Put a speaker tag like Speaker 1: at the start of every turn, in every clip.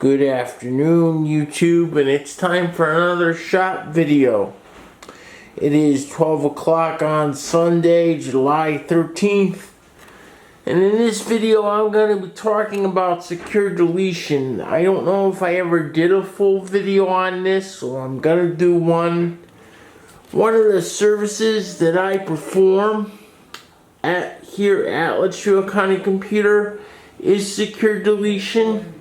Speaker 1: Good afternoon, YouTube, and it's time for another shop video. It is 12 o'clock on Sunday, July 13th, and in this video I'm going to be talking about secure deletion. I don't know if I ever did a full video on this, so I'm going to do one. One of the services that I perform here at Let's Show a County Computer is secure deletion.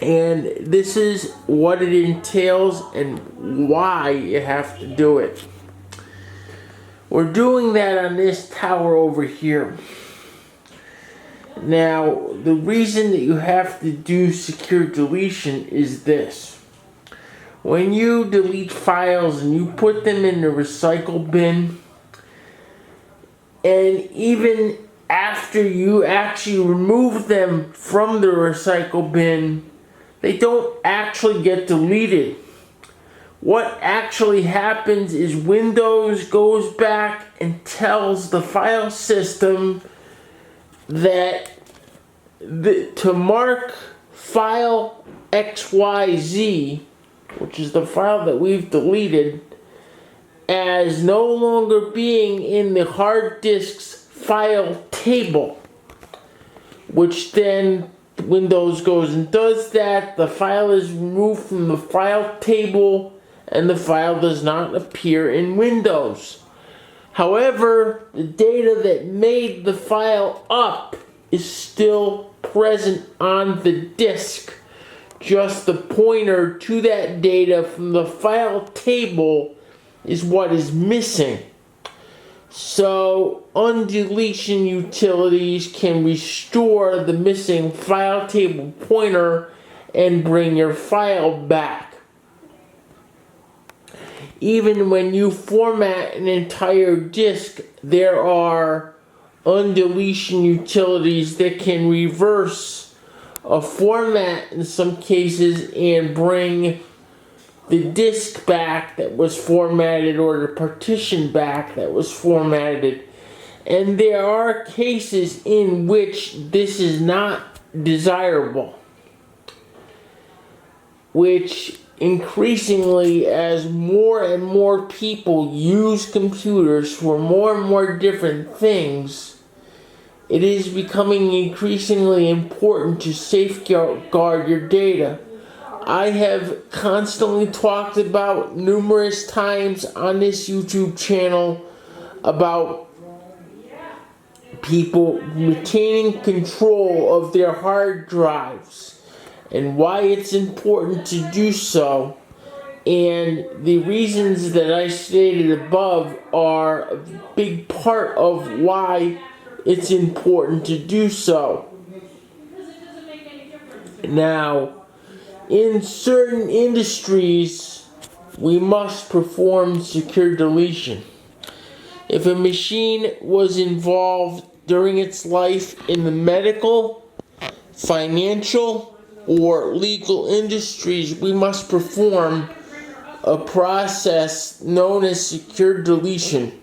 Speaker 1: And this is what it entails and why you have to do it. We're doing that on this tower over here. Now, the reason that you have to do secure deletion is this. When you delete files and you put them in the recycle bin, and even after you actually remove them from the recycle bin, they don't actually get deleted. What actually happens is Windows goes back and tells the file system that to mark file XYZ, which is the file that we've deleted, as no longer being in the hard disk's file table, which then Windows goes and does that. The file is removed from the file table and the file does not appear in Windows. However, the data that made the file up is still present on the disk. Just the pointer to that data from the file table is what is missing. So, undeletion utilities can restore the missing file table pointer and bring your file back. Even when you format an entire disk, there are undeletion utilities that can reverse a format in some cases and bring the disk back that was formatted or the partition back that was formatted. And there are cases in which this is not desirable, which increasingly, as more and more people use computers for more and more different things, it is becoming increasingly important to safeguard your data. I have constantly talked about numerous times on this YouTube channel about people retaining control of their hard drives and why it's important to do so. And the reasons that I stated above are a big part of why it's important to do so. Now, in certain industries, we must perform secure deletion. If a machine was involved during its life in the medical, financial, or legal industries, we must perform a process known as secure deletion.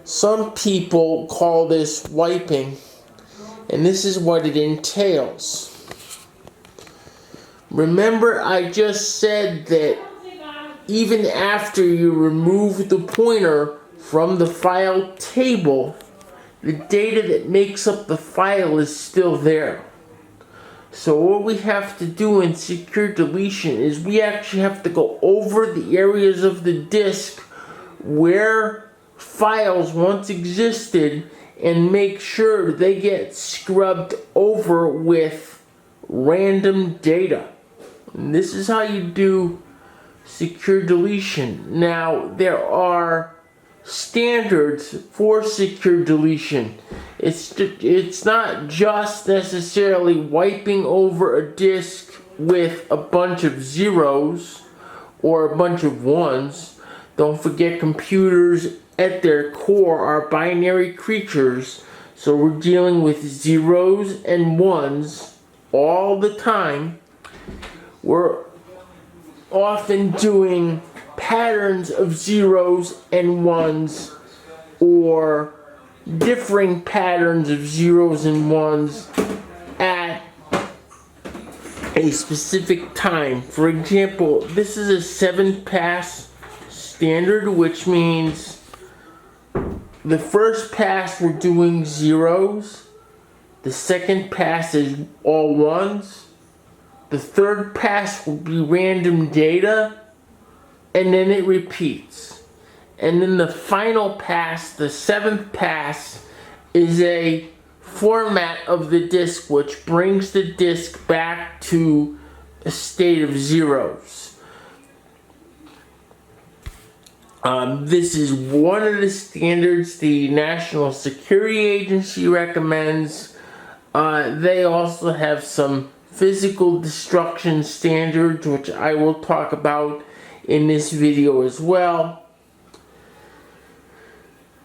Speaker 1: Some people call this wiping, and this is what it entails. Remember, I just said that even after you remove the pointer from the file table, the data that makes up the file is still there. So what we have to do in secure deletion is we actually have to go over the areas of the disk where files once existed and make sure they get scrubbed over with random data. And this is how you do secure deletion. Now, there are standards for secure deletion. It's not just necessarily wiping over a disk with a bunch of zeros or a bunch of ones. Don't forget, computers at their core are binary creatures, so we're dealing with zeros and ones all the time. We're often doing patterns of zeros and ones, or differing patterns of zeros and ones at a specific time. For example, this is a 7-pass standard, which means the first pass we're doing zeros, the second pass is all ones, the third pass will be random data, and then it repeats. And then the final pass, the 7th pass, is a format of the disk which brings the disk back to a state of zeros. This is one of the standards the National Security Agency recommends. They also have some physical destruction standards, which I will talk about in this video as well.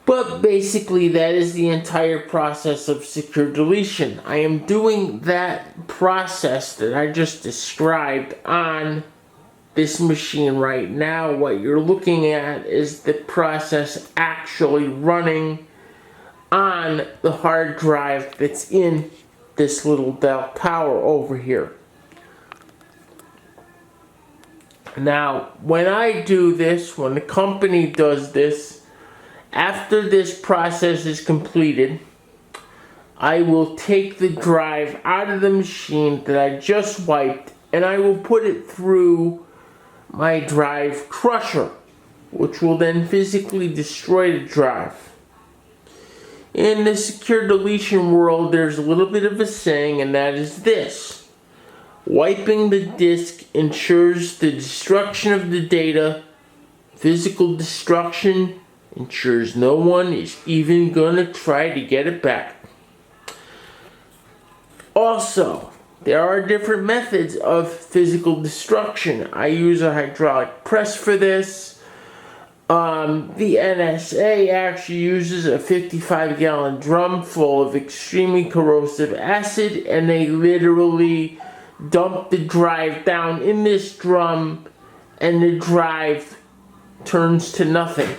Speaker 1: But basically, that is the entire process of secure deletion. I am doing that process that I just described on this machine right now. What you're looking at is the process actually running on the hard drive that's in this little Dell tower over here. Now, when I do this, when the company does this, after this process is completed, I will take the drive out of the machine that I just wiped, and I will put it through my drive crusher, which will then physically destroy the drive. In the secure deletion world, there's a little bit of a saying, and that is this: wiping the disk ensures the destruction of the data. Physical destruction ensures no one is even gonna try to get it back. Also, there are different methods of physical destruction. I use a hydraulic press for this. The NSA actually uses a 55-gallon drum full of extremely corrosive acid, and they literally dump the drive down in this drum, and the drive turns to nothing.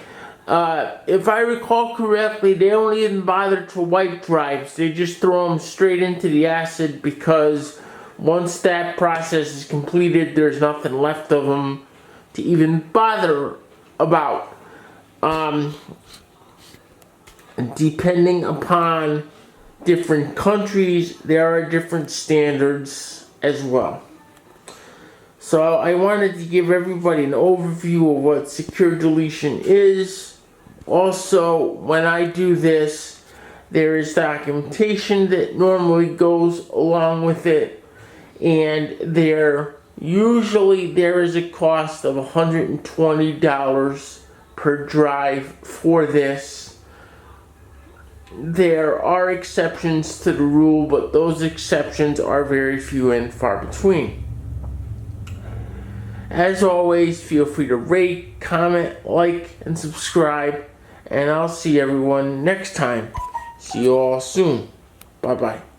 Speaker 1: If I recall correctly, they don't even bother to wipe drives. They just throw them straight into the acid, because once that process is completed, there's nothing left of them to even bother about. Depending upon different countries, there are different standards as well. So I wanted to give everybody an overview of what secure deletion is. Also, when I do this, there is documentation that normally goes along with it, and there is a cost of $120 per drive for this. There are exceptions to the rule, but those exceptions are very few and far between. As always, feel free to rate, comment, like, and subscribe, and I'll see everyone next time. See you all soon. Bye-bye.